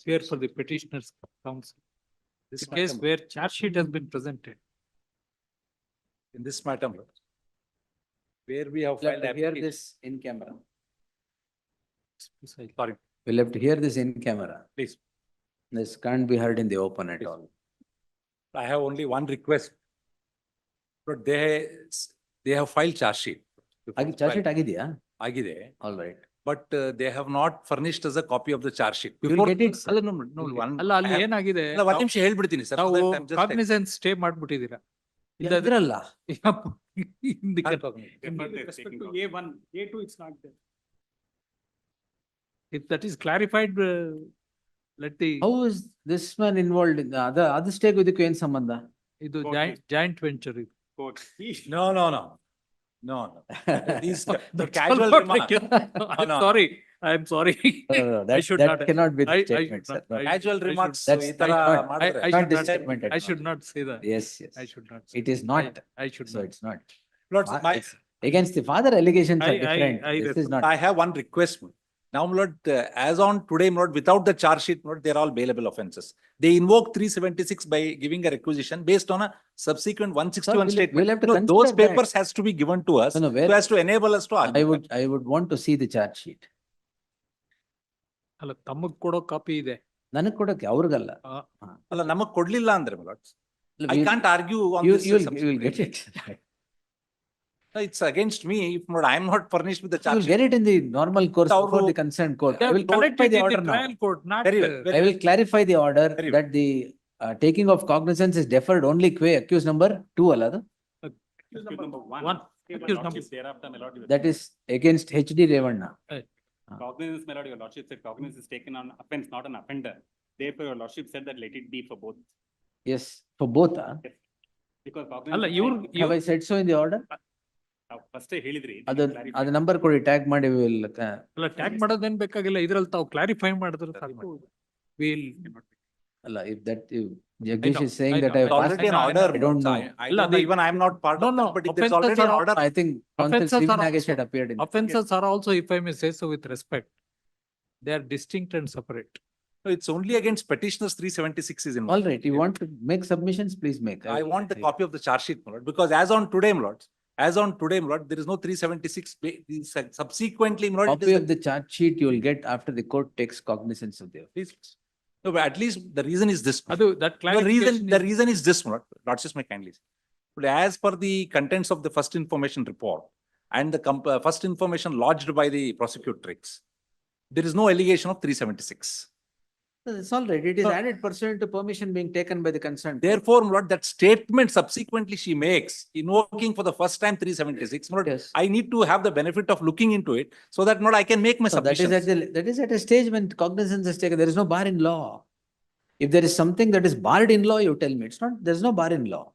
Here for the petitioner's counsel. This The case matter, where charge sheet has been presented. in this matter, where we have We'll have filed to hear application. this in camera. Sorry, We'll have to hear this in camera. please. This can't be heard in the open at Please. all. I have only one request. But they have filed charge sheet. Charge sheet ಆಗಿದೆಯಾ? ಆಗಿದೆ. All right. But they have not furnished us a copy of the charge sheet. You'll get it, sir. ಅಲ್ಲ, no, one. ಅಲ್ಲ ಅಲ್ಲಿ I have- ಏನಾಗಿದೆ ಅಲ್ಲ, ಒಂದ್ ನಿಮಿಷ ಹೇಳ್ಬಿಡ್ತೀನಿ ಸರ್. ನಾವು ಕಾಗ್ನಿಸೆನ್ಸ್ ಸ್ಟೇ ಮಾಡ್ಬಿಟ್ಟಿದ್ದೀರಾ. ಇದ್ರಲ್ಲ. In the With respect to A1, A2 it's not there. If that is clarified, let the, How is this man involved in the stake ಇದಕ್ಕೂ ಏನ್ ಸಂಬಂಧ? ಇದು Okay. ಜಾಯಿಂಟ್ ವೆಂಚರ್ ಇದು. Court. No. These, the That's casual all what I remark. can- I'm no. sorry, I'm sorry. That should that not- cannot be the I statement, should sir. not- No. Casual I remarks. That's ಈ ತರ not- ಮಾಡಿದ್ರೆ. I Not should this not- statement at I all. should not say that. Yes, yes. I should not. say It is that. not. I should So not. it's not. Lords, It's against the father allegations are I- different. I This is not. I have one request. Now, my lord, as on today, my lord, without the charge sheet, my lord, they're all bailable offences. They invoke 376 by giving a requisition based on a subsequent 161 Sir, statement. we'll have to No, consider those that. papers has to be given to us No, where- so as to enable us to argue. I would want to see the charge sheet. ಅಲ್ಲ ತಮಗ್ ಕೊಡೋ copy ಇದೆ. ನನಗ್ ಕೊಡಕ್ಕೆ ಅವ್ರಿಗಲ್ಲ. ಅಲ್ಲ, ನಮಗ್ ಕೊಡ್ಲಿಲ್ಲ ಅಂದ್ರೆ, my lords, I can't argue on You this. will subsequently. get it. It's against me if not, I am not furnished with the You charge will sheet. get it in the normal course Without before no- the concerned court. They I have will clarify collected the in order the now. trial court, not. Very well, very I will clarify the order Very that the taking of cognizance is deferred only qua accused number 2 ಅಲ್ಲ ಅದು? Accused number One. one. Accused Lordship thereafter, my lord, you- That is against HD Revanna. Cognizance, my lord, your lordship said cognizance is taken on offense, not an offender. Therefore, your lordship said that let it be for both. Yes, for both. Because ಅಲ್ಲ cognizance. Have I said so in the order? First ಹೇಳಿದ್ರಿ. ಅದು number ಕೊಡಿ tag ಮಾಡಿ we will ಅಲ್ಲ tag ಮಾಡೋದೇನ್ ಬೇಕಾಗಿಲ್ಲ, ಇದ್ರಲ್ಲಿ ತಾವು clarify ಮಾಡಿದ್ರೆ ಸಾಕು. We'll. ಅಲ್ಲ if that if Jagdish know, is saying I that know, I It's have already an I know, order. I don't know. I Illa, don't know, the- even I am not part No, of no, that, but if there's offences already an are- order. I think Counsel Offences Stephen are Nagesh also- had appeared in. Offences are also, if I may say so with respect, they are distinct and separate. No, it's only against petitioners 376 is All involved. right, you want to make submissions, please make. I want the copy of the charge sheet, my lord, because as on today, my lords, there is no 376. Subsequently, my lord, it Copy is of the charge sheet you will get after the court takes cognizance of the. Please. No, but at least the reason is this. ಅದು that clarification The is- reason is this, my lord. Lordships may kindly. But as per the contents of the first information report and the first information lodged by the prosecutrix, there is no allegation of 376. That's all right. It is No. added pursuant to permission being taken by the concerned. court. Therefore, my lord, that statement subsequently she makes, invoking for the first time 376, my lord, Yes. I need to have the benefit of looking into it so that, my lord, I can make my So that is submissions. that is at a stage when cognizance is taken. There is no bar in law. If there is something that is barred in law, you tell me. It's not, there is no bar in law.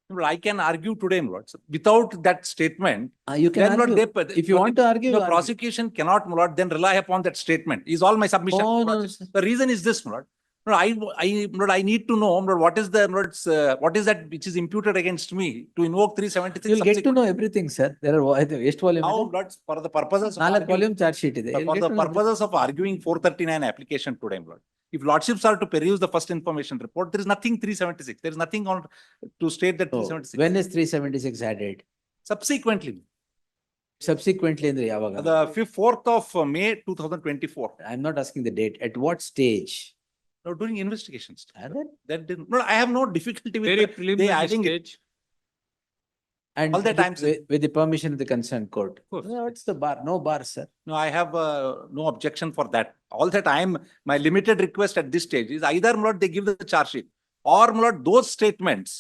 My lord, I can argue today, my lord, without that statement. You can Then, my lord, argue. If you want to argue, The you argue. prosecution cannot, my lord, then rely upon that statement. Is all my submission. Oh, my no, lord. sir. The reason is this, my lord. No, my lord, I need to know, my lord, what is the, my lord, what is that which is imputed against me to invoke 376? You'll get to know everything, sir. There are, ಎಷ್ಟು volume Now, ಇದೆ? lord, for the purposes of 4 arguing- volume charge sheet ಇದೆ. You'll for get the to know purposes of arguing 439 application today, my lord. If lordships are to peruse the first information report, there is nothing 376. There is nothing on to state that everything. 376. So, when is 376 added? Subsequently, Subsequently ಅಂದ್ರೆ ಯಾವಾಗ? the 4th of May 2024, I'm not asking the date. At what stage? no, during investigations. Are there? That didn't, no, I have no difficulty with Very the- preliminary adding it. stage. And All the with- times- with the permission of the concerned court. course. No, what's the bar? No bar, sir. No, I have no objection for that. All that I am, my limited request at this stage is either, my lord, they give the charge sheet or, my lord, those statements,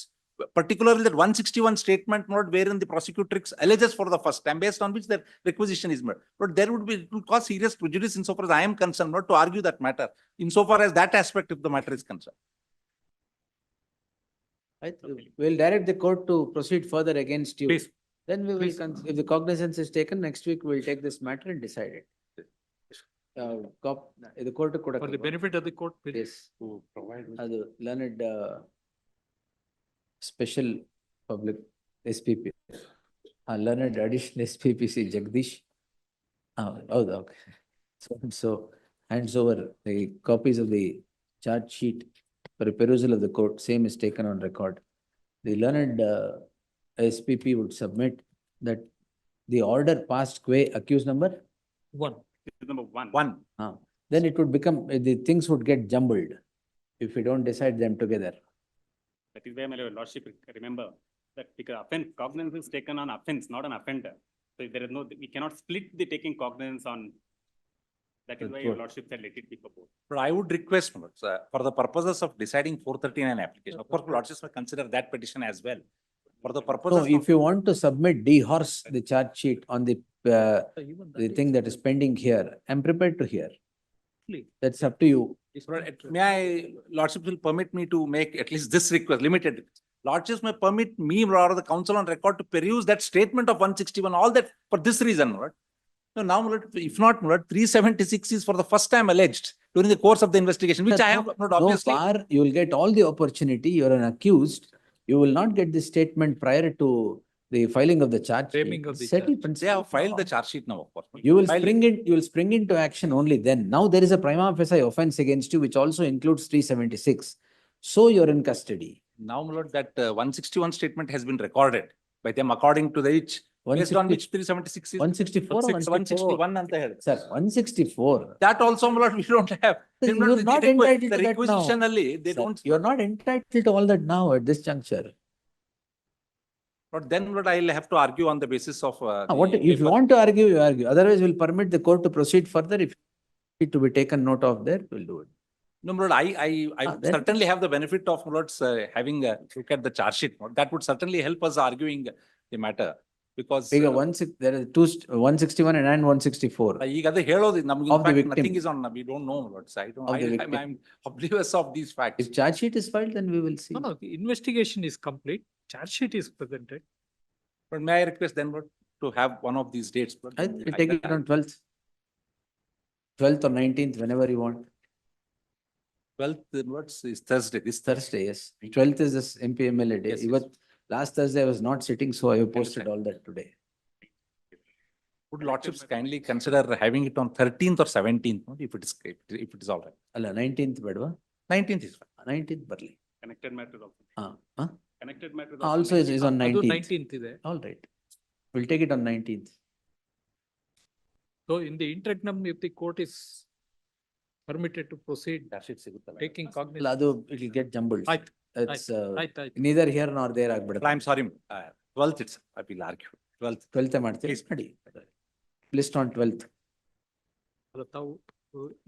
particularly that 161 statement, my lord, wherein the prosecutrix alleges for the first time based on which the requisition is made. But there would be, it will cause serious prejudice insofar as I am concerned, not to argue that matter, insofar as that aspect of the matter is concerned. We'll direct the court to proceed further against you. Please. Then we will, Please. if the cognizance is taken, next week we'll take this matter and decide it. The court For the benefit of the court. please. Yes. ಅದು learned special public SPP. Learned additional SPPC Jagdish. ಹೌದು, okay. So hands over the copies of the charge sheet for a perusal of the court, same is taken on record. The learned SPP would submit that the order passed qua accused number, One. This is number one. One. then it would become, the things would get jumbled if we don't decide them together. That is why, my lordship, remember that because offense, cognizance is taken on offense, not an offender. So there is no, we cannot split the taking cognizance on. That is That's why your what- lordship said let it be proposed. But I would request, for the purposes of deciding 439 application, of course, lordships may consider that petition as well. For the So purposes if of, you want to submit dehorse the charge sheet on the thing that is pending here, I'm prepared to hear. That's up to you. may I, lordships will permit me to make at least this request, limited. Lordships may permit me or the council on record to peruse that statement of 161, all that for this reason, Lord. No, now, my lord, if not, my lord, 376 is for the first time alleged during the course of the investigation, which I have not No obviously. bar, you will get all the opportunity, you are an accused, you will not get the statement prior to the filing of the charge. Framing sheet. of the Settle charge. They have principle filed law. the charge sheet now, of course. You will Filed it. spring into action only then. Now there is a prima facie offense against you, which also includes 376. So you're in custody. Now, my lord, that 161 statement has been recorded by them according to the each, based on 160 which 376 is. 164 or 161 ಅಂತ ಹೇಳಿದ್ರು. Sir, 164. That also, my lord, we don't have. Sir, Then, my you're lord, the not request- entitled the to that now. requisition ಅಲ್ಲಿ, they Sir, don't. you're not entitled to all that now at this juncture. But then, Lord, I'll have to argue on the basis of. What, the if you paper. want to argue, you argue. Otherwise, we'll permit the court to proceed further. If it to be taken note of there, we'll do it. No, my lord, I would then- certainly have the benefit of, my lords, having a look at the charge sheet. That would certainly help us arguing the matter, because. ಈಗ there are two, 161 and 164. ಈಗ ಅದೇ ಹೇಳೋದು ನಮ್ಗೆ Of the in fact victim. nothing is on, we don't know, lords. I don't, Of the victim. I'm oblivious of these facts. If charge sheet is filed, then we will see. No, no, the investigation is complete. Charge sheet is presented. But may I request then, Lord, to have one of these dates? Lord? We take it on 12th. 12th or 19th, whenever you want. 12th, Lord, is Thursday, this Thursday, yes. 12th is this MPMLA day. Yes, Even yes. last Thursday I was not sitting, so I have posted Understand. all that today. Would lordships kindly consider having it on 13th or 17th, no? If it is all right. ಅಲ್ಲ 19th ಬೇಡವಾ? 19th is fine. 19th ಬರ್ಲಿ. Connected matter also. Connected matter. Also is on ಅದು 19th. 19th ಇದೆ. All right. We'll take it on 19th. So in the interregnum, if the court is permitted to proceed, Charge sheet ಸಿಗುತ್ತಲ್ಲ? taking ಅಲ್ಲ cognizance. ಅದು it will get jumbled. ಆಯ್ತು, It's ಆಯ್ತು. neither here nor there Well, ಆಗ್ಬಿಡುತ್ತೆ. I'm sorry, 12th it's, I will argue, 12th. 12th ಮಾಡ್ತೀವಿ. Please. ನಡಿ. List on 12th. ಅದು ತಾವು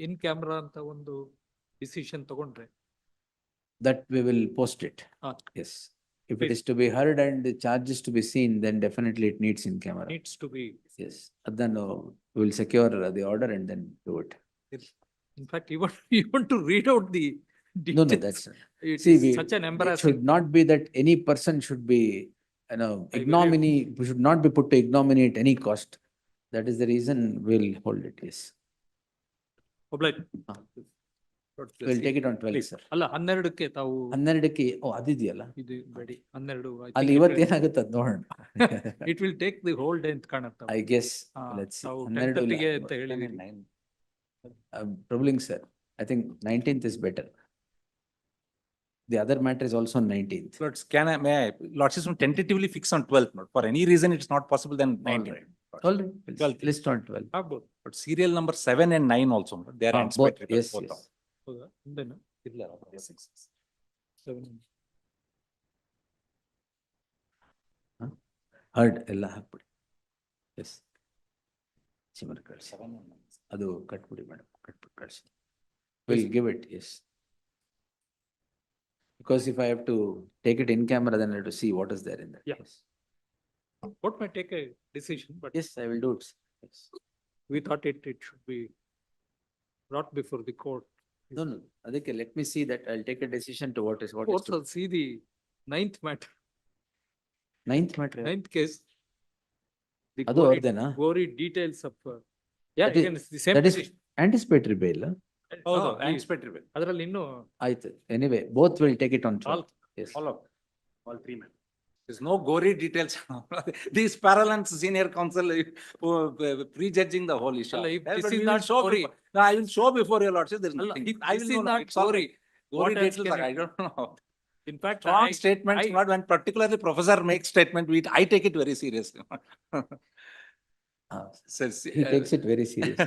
ಇನ್ ಕ್ಯಾಮ್ರಾ ಅಂತ ಒಂದು ಡಿಸಿಷನ್ ತಗೊಂಡ್ರೆ That we will post it. Ah. Yes. If it Please. is to be heard and the charge is to be seen, then definitely it needs in camera. needs to be, Yes. Adano, we will secure the order and then do it. in fact, you want to read out the No, details. that's, It see, is we, such an it embarrassing. should not be that any person should be, believe- ignominy, we should not be put to ignominy at any cost. That is the reason we'll hold it, yes. Oblige. We'll take it on 12th, Please. sir. ಅಲ್ಲ 12ಕ್ಕೆ ತಾವು 12ಕ್ಕೆ, ಅದಿದೆಯಲ್ಲ. ಇದು ಬೇಡಿ 12. I ಅಲ್ಲಿ think ಇವತ್ತು ಏನಾಗುತ್ತೆ ಅದ್ ನೋಡೋಣ. it will take the whole day ಅಂತ ಕಾಣುತ್ತೆ. I guess, Ah, let's see. ತಾವು 12 will 10:30ಗೆ have- ಅಂತ ಹೇಳಿದೀರಿ. Prabhuling, sir, I think 19th is better. The other matter is also on 19th. Lords, may I, lordships will tentatively fix on 12th, Lord. For any reason it's not possible, then All 19th. right. All right, we'll 12th. list on 12. ಆಗ್ಬೋದು. But serial number 7 and 9 also, Lord, they are Both, anticipatory. yes, both yes. of- ಹೌದಾ? ಹಿಂದೆನಾ? ಇಲ್ಲ, yes, yes. 7. Heard, ಎಲ್ಲ ಹಾಕ್ಬಿಡಿ. Yes. ಚಿಮರ್ ಕಳ್ಸಿ. 7 and 9. ಅದು ಕಟ್ಬಿಡಿ madam, ಕಟ್ಬಿಟ್ಟು ಕಳ್ಸಿ. We'll give it, yes. Because if I have to take it in camera, then I have to see what is there in that. Yeah. Yes. Court may take a decision, but Yes, I will do it. Yes. we thought it should be brought before the court. No, no, ಅದಕ್ಕೆ let me see that. I'll take a decision to what is Court to. will see the 9th matter, 9th matter. 9th case. The ಅದು gory- ಅವ್ರದ್ದೇನಾ? gory details of, yeah, That is- again, it's the same That is petition. anticipatory bail. ಹೌದು, Ah, anticipatory bill. ಅದ್ರಲ್ಲಿ ಇನ್ನು ಆಯ್ತು. Anyway, both will take it on all, 12th. Yes. All of, All three men. there's no gory details. These parallels senior counsel prejudging the whole issue. ಅಲ್ಲ, if Well, this but is we will not show gory, before- No, I will show before your lordship, there is Allah, nothing. it- I this will is know, not it's all gory. gory What else details, can I it be? don't know. In fact, Strong I, statements, I- not when particularly professor makes statement, I take it very seriously. Says, He takes it very serious.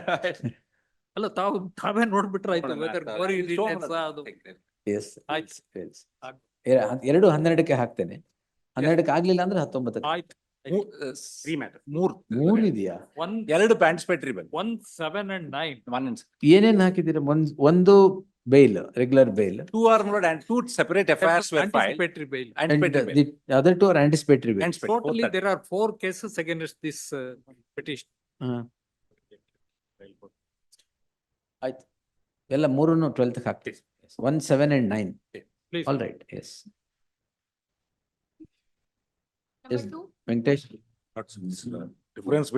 ಅಲ್ಲ ತಾವೇ ನೋಡ್ಬಿಟ್ರೆ ಆಯ್ತು weather ಗೋರಿ details ಅದು Yes. ಆಯ್ತು. Yes. ಆಯ್ತು. ಎರಡು 12ಕ್ಕೆ ಹಾಕ್ತೇನೆ. 12ಕ್ಕೆ ಆಗ್ಲಿಲ್ಲ ಅಂದ್ರೆ 19ಕ್ಕೆ. ಆಯ್ತು. Three matters. ಮೂರ್ ಇದೆಯಾ? ಒನ್ ಎರಡು participatory bill. 1, 7 and 9. One and ಏನೇನ್ ಹಾಕಿದ್ದೀರಾ? ಒಂದು bail, regular bail. two are not, and two separate FIRs were filed. Anticipatory bail. Anticipatory bail. The other two are anticipatory bail. Anticipatory, both Totally, are- there are 4 cases against this petition. ಆಯ್ತು. ಎಲ್ಲ ಮೂರನ್ನು 12ಕ್ಕೆ ಹಾಕ್ತೀವಿ. 1, 7 and 9. Please. All right, yes. Number Yes, 2. Venkatesh. Difference between